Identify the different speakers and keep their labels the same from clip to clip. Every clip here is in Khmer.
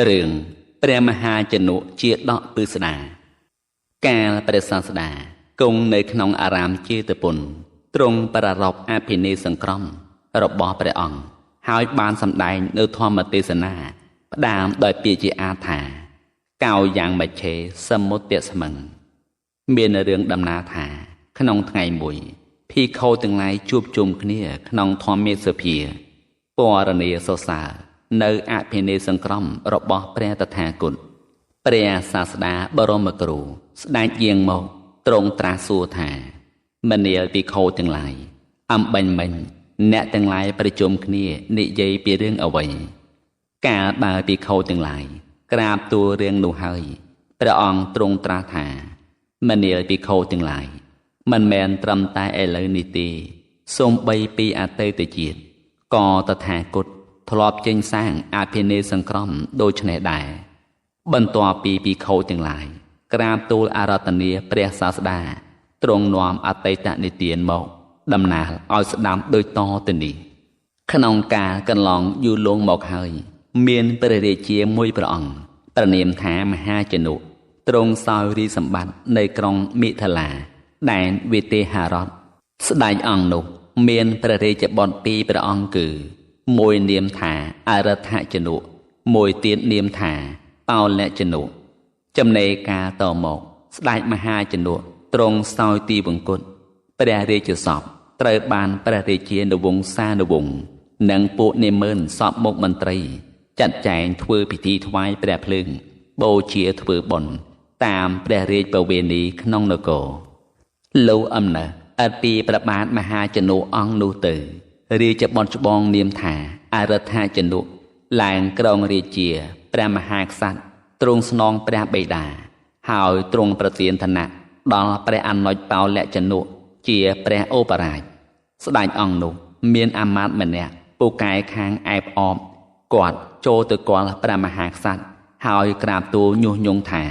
Speaker 1: រឿងព្រះមហាជនុជាដកពឹស្ដាកាលព្រះសាស្តាគង់នៅក្នុងអារាមចេតពុនទ្រង់ប្រារព្ធអភិនេស្សង្ក្រមរបស់ព្រះអង្គហើយបានសម្ដែងនៅធម្មទេសនាផ្ដើមដោយពាក្យជាអាថាកោយ៉ាងមច្ឆេសមុទស្មឹងមានរឿងដំណាលថាក្នុងថ្ងៃមួយភិក្ខុទាំងឡាយជួបជុំគ្នាក្នុងធម្មសភាពរនីសរសើរនៅអភិនេស្សង្ក្រមរបស់ព្រះតថាគតព្រះសាស្តាបរមគ្រូស្ដេចយាងមកទ្រង់ត្រាស់សួរថាមនាលភិក្ខុទាំងឡាយអំបញ្ញមិញអ្នកទាំងឡាយប្រជុំគ្នានិយាយពីរឿងអ្វីកាលបើភិក្ខុទាំងឡាយក្រាបទូលរឿងនោះហើយព្រះអង្គទ្រង់ត្រាស់ថាមនាលភិក្ខុទាំងឡាយមិនមែនត្រឹមតែឥឡូវនេះទេសូម្បីពីអតីតជាតិក៏តថាគតធ្លាប់ចេញសាងអភិនេស្សង្ក្រមដូច្នេះដែរបន្ទាប់ពីភិក្ខុទាំងឡាយក្រាបទូលអារាធនាព្រះសាស្តាទ្រង់នាំអតីតនិទានមកដំណាលឲ្យស្ដាប់ដូចតទៅនេះក្នុងកាលកន្លងយូរលង់មកហើយមានព្រះរាជាមួយព្រះអង្គប្រនាមថាមហាជនុទ្រង់សោយរាជសម្បត្តិនៅក្រុងមិថិលាដែនវេទេហរដ្ឋស្ដេចអង្គនោះមានព្រះរាជបុត្រពីរព្រះអង្គគឺមួយនាមថាអរិដ្ឋជនុមួយទៀតនាមថាបោលជនុចំណេរកាលតមកស្ដេចមហាជនុទ្រង់សោយទីវង្គតព្រះរាជសពត្រូវបានព្រះរាជានុវង្សានុវង្សនិងពួកនាម៉ឺនសពមុខមន្ត្រីចាត់ចែងធ្វើពិធីថ្វាយព្រះភ្លើងបូជាធ្វើបុណ្យតាមព្រះរាជប្រវេណីក្នុងនគរលោកអំណើអត់ពីព្រះបាទមហាជនុអង្គនោះទៅរាជបុត្រច្បងនាមថាអរិដ្ឋជនុឡើងក្រុងរាជាព្រះមហាក្សត្រទ្រង់ស្នងព្រះបិតាហើយទ្រង់ប្រទានឋានៈដល់ព្រះអនុជបោលជនុជាព្រះឧបរាជស្ដេចអង្គនោះមានអាមាត្យម្នាក់ពូកែខាងអែបអបគាត់ចូលទៅគាល់ព្រះមហាក្សត្រហើយក្រាបទូលញុះញង់ថា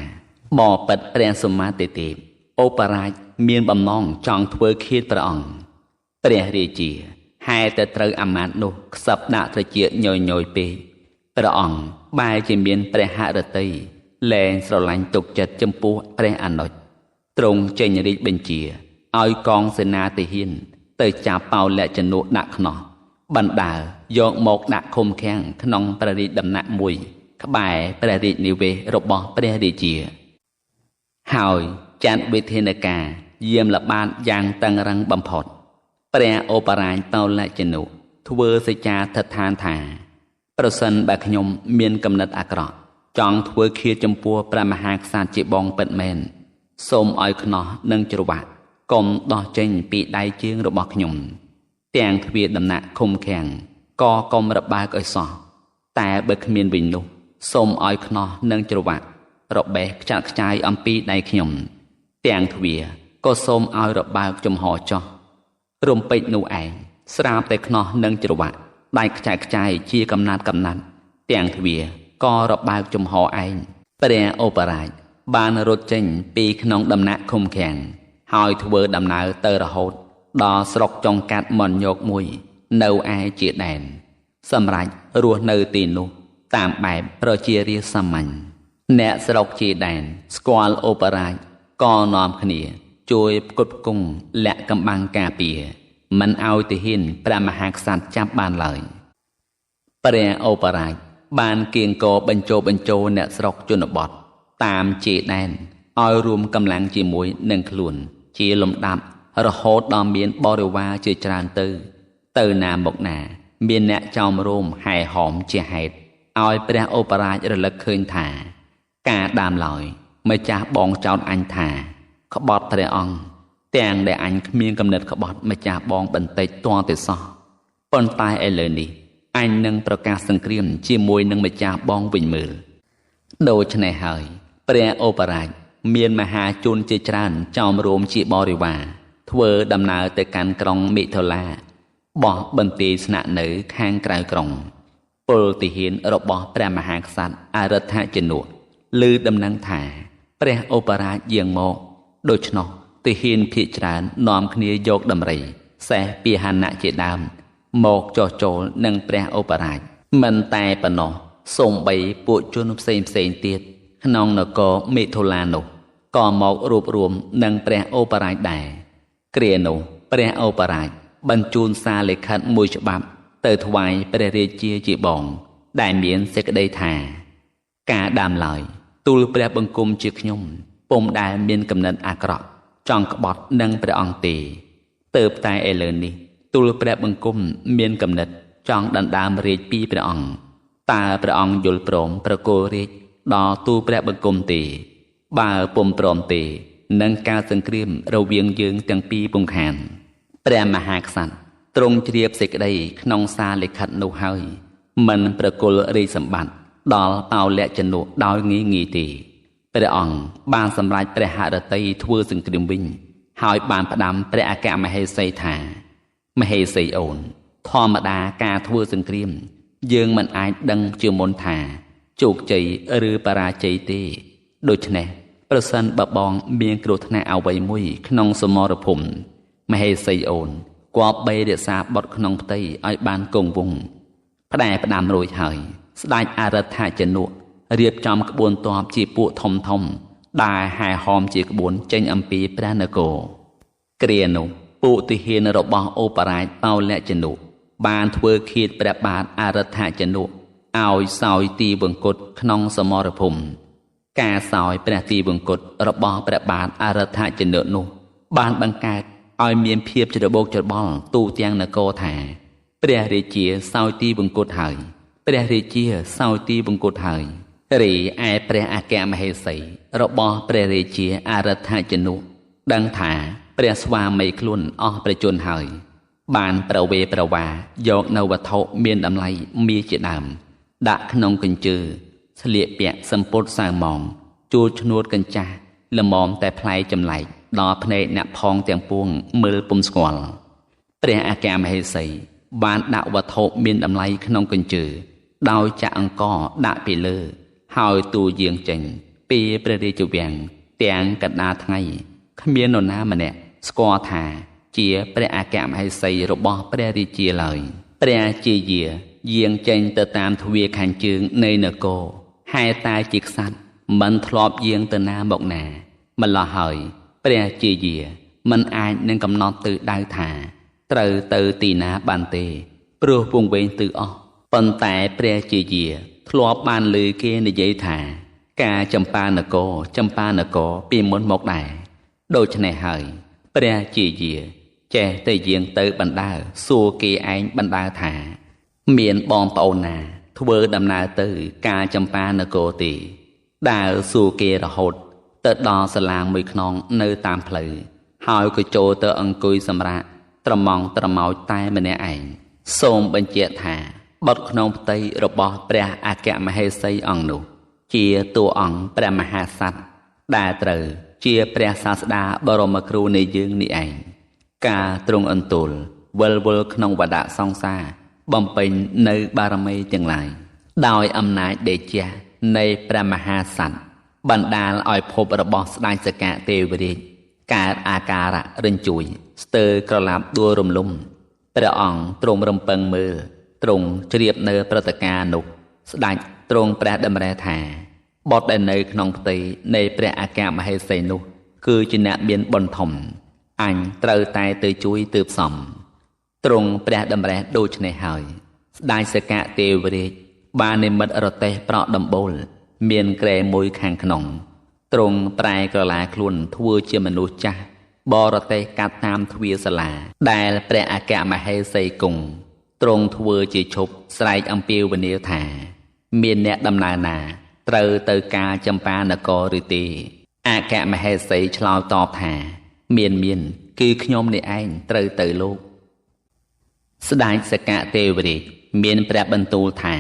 Speaker 1: បបិទ្ធព្រះសម្មាទិទេពឧបរាជមានបំណងចង់ធ្វើឃាតព្រះអង្គព្រះរាជាហេតុតែត្រូវអាមាត្យនោះខ្សឹបដាក់ត្រចៀកញយពេកព្រះអង្គបែរជាមានព្រះហឫទ័យលែងស្រឡាញ់ទុកចិត្តចំពោះព្រះអនុជទ្រង់ចេញរាជបញ្ជាឲ្យកងសេនាទាហានទៅចាប់បោលជនុដាក់ខ្នោះបណ្ដើរយកមកដាក់ឃុំឃាំងក្នុងព្រះរាជដំណាក់មួយក្បែរព្រះរាជនិវេសរបស់ព្រះរាជាហើយចាត់វិធានការយាមល្បាតយ៉ាងតឹងរ៉ឹងបំផុតព្រះឧបរាជបោលជនុធ្វើសេចក្ដីឋិដ្ឋានថាប្រសិនបើខ្ញុំមានគំនិតអាក្រក់ចង់ធ្វើឃាតចំពោះព្រះមហាក្សត្រជាបងពិតមែនសូមឲ្យខ្នោះនិងច្រវាក់កុំដោះចេញពីដៃជើងរបស់ខ្ញុំទាំងទ្វារដំណាក់ឃុំឃាំងក៏កុំរបើកឲ្យសោះតែបើគ្មានវិញនោះសូមឲ្យខ្នោះនិងច្រវាក់របេះខ្ចាត់ខ្ចាយអំពីដៃខ្ញុំទាំងទ្វារក៏សូមឲ្យរបើកចំហចោះរំពេចនោះឯងស្រាប់តែខ្នោះនិងច្រវាក់ដៃខ្ចាត់ខ្ចាយជាកំណាត់ទាំងទ្វារក៏របើកចំហឯងព្រះឧបរាជបានរត់ចេញពីក្នុងដំណាក់ឃុំឃាំងហើយធ្វើដំណើរទៅរហូតដល់ស្រុកចុងកាត់មនញោកមួយនៅឯជាដែនសម្រាប់រស់នៅទីនោះតាមបែបប្រជារាស្ត្រសាមញ្ញអ្នកស្រុកជាដែនស្គាល់ឧបរាជក៏នាំគ្នាជួយផ្គត់ផ្គង់លាក់កំបាំងការពារមិនឲ្យទាហានព្រះមហាក្សត្រចាប់បានឡើយព្រះឧបរាជបានគៀងគរបញ្ចូលអ្នកស្រុកជនបទតាមជាដែនឲ្យរួមកម្លាំងជាមួយនឹងខ្លួនជាលំដាប់រហូតដល់មានបរិវារជាច្រើនទៅណាមកណាមានអ្នកចោមរោមហែហោមជាហេតុឲ្យព្រះឧបរាជរលឹកឃើញថាការដាមឡើយម្ចាស់បងចោទអញថាក្បត់ព្រះអង្គទាំងដែលអញគ្មានគំនិតក្បត់ម្ចាស់បងបន្តិចទាល់តែសោះប៉ុន្តែឥឡូវនេះអញនឹងប្រកាសសង្គ្រាមជាមួយនឹងម្ចាស់បងវិញមើលដូច្នេះហើយព្រះឧបរាជមានមហាជនជាច្រើនចោមរោមជាបរិវារធ្វើដំណើរទៅកាន់ក្រុងមិថុលាបោះបន្ទាយស្នាក់នៅខាងក្រៅក្រុងពលទាហានរបស់ព្រះមហាក្សត្រអរិដ្ឋជនុឮដំណឹងថាព្រះឧបរាជយាងមកដូច្នោះទាហានភាគច្រើននាំគ្នាយកដំរីសេះពាហនៈជាដើមមកចោះចូលនឹងព្រះឧបរាជមិនតែប៉ុណ្ណោះ សូម្បីពួកជនផ្សេងទៀតក្នុងនគរមិថុលានោះក៏មករួបរวมនឹងព្រះអូបរាជដែរគ្រានោះព្រះអូបរាជបញ្ជូនសារលិខិតមួយច្បាប់ទៅថ្វាយព្រះរាជាបងដែលមានសេចក្តីថាការដាមឡើយទូលព្រះបង្គំជាខ្ញុំពុំដែលមានគំនិតអាក្រក់ចង់ក្បត់នឹងព្រះអង្គទេទើបតែឥឡូវនេះទូលព្រះបង្គំមានគំនិតចង់ដណ្ដើមរាជពីព្រះអង្គតើព្រះអង្គយល់ព្រមប្រគល់រាជដល់ទូលព្រះបង្គំទេបើពុំព្រមទេនឹងការសង្គ្រាមរវាងយើងទាំងពីរពុំខានព្រះមហាក្សត្រទ្រង់ជ្រាបសេចក្តីក្នុងសារលិខិតនោះហើយមិនប្រគល់រាជសម្បត្តិដល់បោលជនុដោយងាយទេព្រះអង្គបានសម្រេចព្រះហឫទ័យធ្វើសង្គ្រាមវិញហើយបានផ្ដាំព្រះអគ្គមហេសីថាមហេសីអូនធម្មតាការធ្វើសង្គ្រាមយើងមិនអាចដឹងជាមុនថាជោគជ័យឬបរាជ័យទេដូច្នេះប្រសិនបើបងមានគ្រោះថ្នាក់អ្វីមួយក្នុងសមរភូមិមហេសីអូនគប្បីរក្សាបុត្រក្នុងផ្ទៃឲ្យបានគង់វង្សផ្ដែផ្ដាំរួចហើយស្ដេចអរិ ដ្ឋជនុរៀបចំក្បួនទ័ពជាពួកធំដែលហែហោមជាក្បួនចេញអំពីព្រះនគរគ្រានោះពួកទាហានរបស់អូបរាជបោលជនុបានធ្វើឃាតព្រះបាទអរិ ដ្ឋជនុឲ្យសោយទីវង្គតក្នុងសមរភូមិការសោយព្រះទីវង្គតរបស់ព្រះបាទអរិ ដ្ឋជនុនោះបានបង្កើតឲ្យមានភាពច្របូកច្របល់ទូទាំងនគរថាព្រះរាជាសោយទីវង្គតហើយព្រះរាជាសោយទីវង្គតហើយរីឯព្រះអគ្គមហេសីរបស់ព្រះរាជាអរិ ដ្ឋជនុដឹងថាព្រះស្វាមីខ្លួនអស់ប្រជញ្ញហើយបានប្រវេប្រវាយកនៅវត្ថុមានតម្លៃមាសជាដើមដាក់ក្នុងកញ្ជើស្លៀកពាក់សម្ពុតសៅម៉ងជួលឈ្នួតកញ្ចាស់ល្មមតែផ្លែចម្លែកដល់ភ្នែកអ្នកផងទាំងពួងមើលពុំស្គាល់ព្រះអគ្គមហេសីបានដាក់វត្ថុមានតម្លៃក្នុងកញ្ជើដោយចាក់អង្ករដាក់ពីលើហើយទូលយាងចេញពីព្រះរាជវាំងទាំងកណ្ដាលថ្ងៃគ្មាននរណាម្នាក់ស្គាល់ថាជាព្រះអគ្គមហេសីរបស់ព្រះរាជាឡើយព្រះជាយាងចេញទៅតាមទ្វារខាងជើងនៃនគរហែតែជាក្សត្រមិនធ្លាប់យាងទៅណាមកណាម្ល៉េះហើយព្រះជាយាមិនអាចនឹងកំណត់ទិសដៅថាត្រូវទៅទីណាបានទេព្រោះវង្វេងទិសអស់ប៉ុន្តែព្រះជាយាធ្លាប់បានឮគេនិយាយថាការចម្ប៉ានគរពីមុនមកដែរដូច្នេះហើយព្រះជាយាចេះតែយាងទៅបណ្ដើរសួរគេឯងបណ្ដើរថាមានបងប្អូនណាធ្វើដំណើរទៅការចម្ប៉ានគរទេដើរសួរគេរហូតទៅដល់សាលាមួយខ្នងនៅតាមផ្លូវហើយក៏ចូលទៅអង្គុយសម្រាកត្រមង់ត្រមោចតែម្នាក់ឯងសូមបញ្ជាក់ថាបុត្រក្នុងផ្ទៃរបស់ព្រះអគ្គមហេសីអង្គនោះជាតួអង្គព្រះមហាក្សត្រដែលត្រូវជាព្រះសាស្តាបរមគ្រូនៃយើងនេះឯងការទ្រង់អន្ទល់វិលវល់ក្នុងវដ្តសង្សារបំពេញនៅបារមីទាំងឡាយដោយអំណាចដេជះនៃព្រះមហាក្សត្របណ្ដាលឲ្យភពរបស់ស្ដេចសកទេវរាជកើតអាការៈរញ្ជួយស្ទើរក្រឡាប់ដួលរំលំព្រះអង្គទ្រង់រំពឹងមើលទ្រង់ជ្រាបនៅព្រឹត្តិការណ៍នោះស្ដេចទ្រង់ព្រះតម្រិះថាបុត្រដែលនៅក្នុងផ្ទៃនៃព្រះអគ្គមហេសីនោះគឺជាអ្នកមានបុណ្យធំអញត្រូវតែទៅជួយទើបសមទ្រង់ព្រះតម្រិះដូច្នេះហើយស្ដេចសកទេវរាជបាននិមិត្តរទេះប្រក់ដំបូលមានក្រែមួយខាងក្នុងទ្រង់ប្រែក្រឡាខ្លួនធ្វើជាមនុស្សចាស់បរទេះកាត់តាមទ្វារសាលាដែលព្រះអគ្គមហេសីគង់ទ្រង់ធ្វើជាឈប់ស្រែកអំពាវនាវថាមានអ្នកដំណើរណាត្រូវទៅការចម្ប៉ានគរឬទេអគ្គមហេសីឆ្លើយតបថាមានគឺខ្ញុំនេះឯងត្រូវទៅលោកស្ដេចសកទេវរាជមានព្រះបន្ទូលថា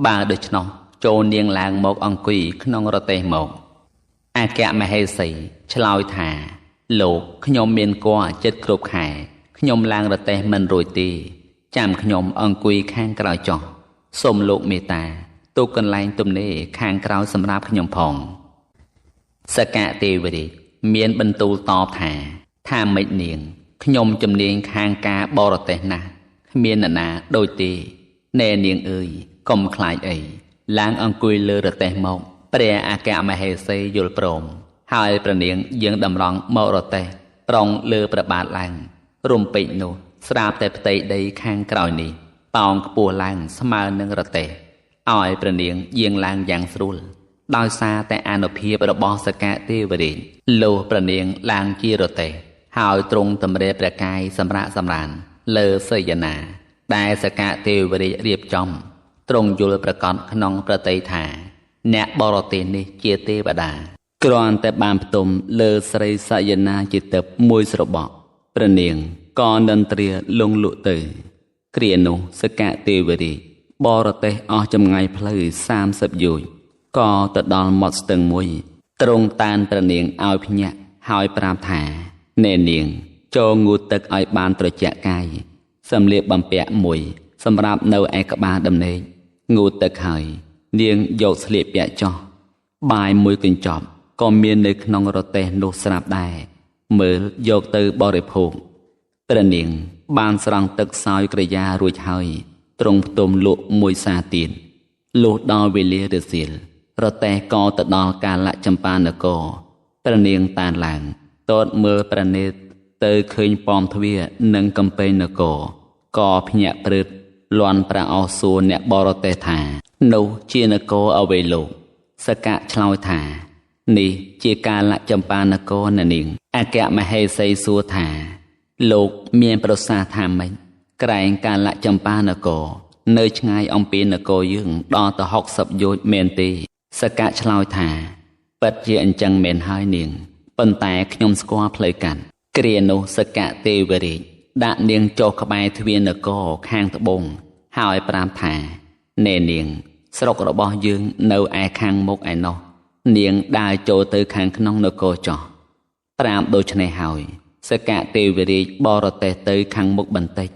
Speaker 1: បើដូច្នោះចូលនាងឡើងមកអង្គុយក្នុងរទេះមកអគ្គមហេសីឆ្លើយថាលោកខ្ញុំមានគភ៌ចិត្តគ្រប់ខែខ្ញុំឡើងរទេះមិនរួចទេចាំខ្ញុំអង្គុយខាងក្រោយចុះសូមលោកមេត្តាទុកកន្លែងទំនេរខាងក្រោយសម្រាប់ខ្ញុំផងសកទេវរាជមានបន្ទូលតបថាម៉េចនាងខ្ញុំជំនាញខាងការបរទេះណាស់គ្មាននរណាដូចទេណែនាងអើយកុំខ្លាចអី ឡើងអង្គុយលើរទេះមកព្រះអគ្គមហេសីយល់ព្រមហើយព្រះនាងយាងតម្រង់មករទេះប្រុងលើព្រះបាទឡើងរំពេចនោះស្រាប់តែផ្ទៃដីខាងក្រោយនេះតោងខ្ពស់ឡើងស្មើនឹងរទេះឲ្យព្រះនាងយាងឡើងយ៉ាងស្រួលដោយសារតែអានុភាពរបស់សកទេវរាជលុះព្រះនាងឡើងជារទេះហើយទ្រង់តម្រេព្រះកាយសម្រាកសម្រានលើសីយនាដែលសកទេវរាជរៀបចំទ្រង់យល់ប្រកាសក្នុងប្រតិថាអ្នកបរទេសនេះជាទេវតាគ្រាន់តែបានផ្ទុំលើស្រីសយនាជាទឹកមួយស្របក់ព្រះនាងក៏និន្ទ្រាលងលក់ទៅគ្រានោះសកទេវរាជបរទេសអស់ចម្ងាយផ្លូវ30យោជន៍ក៏ទៅដល់មាត់ស្ទឹងមួយទ្រង់តានព្រះនាងឲ្យភ្ញាក់ហើយប្រាប់ថាអ្នកនាងចូលងូតទឹកឲ្យបានត្រជាក់កាយសម្លៀកបំពាក់មួយសម្រាប់នៅឯក្បាលដំណេកងូតទឹកហើយនាងយកស្លៀកពាក់ចោះបាយមួយកញ្ចប់ក៏មាននៅក្នុងរទេះនោះស្រាប់ដែរមើលយកទៅបរិភោគព្រះនាងបានស្រង់ទឹកសោយក្រយារួចហើយទ្រង់ផ្ទុំលក់មួយសាទៀតលុះដល់វេលារសៀលរទេះក៏ទៅដល់កាលចម្ប៉ានគរព្រះនាងតានឡើងទតមើលព្រះនេត្រទៅឃើញប៉មទ្វារនិងកំពែងនគរក៏ភ្ញាក់ព្រឹត្តលាន់ប្រាអោសសួរអ្នកបរទេសថានោះជានគរអ្វីលោកសកៈឆ្លើយថានេះជាកាលចម្ប៉ានគរណានាងអគ្គមហេសីសួរថាលោកមានប្រសាសន៍ថាម៉េចក្រែងកាលចម្ប៉ានគរនៅឆ្ងាយអំពីនគរយើងដល់ទៅ60យោជន៍មែនទេសកៈឆ្លើយថាពិតជាអញ្ចឹងមែនហើយនាងប៉ុន្តែខ្ញុំស្គាល់ផ្លូវកាត់គ្រានោះសកៈទេវរាជដាក់នាងចុះក្បែរទ្វារនគរខាងត្បូងហើយប្រាប់ថាអ្នកនាងស្រុករបស់យើងនៅឯខាងមុខឯណោះនាងដើរចូលទៅខាងក្នុងនគរចោះប្រាប់ដូច្នេះហើយសកៈទេវរាជបរទេសទៅខាងមុខបន្តិច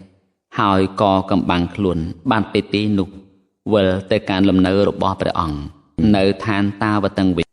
Speaker 1: ហើយក៏កំបាំងខ្លួនបានពីទីនោះវិលទៅកាន់លំនៅរបស់ព្រះអង្គនៅឋានតាវតឹងវិញ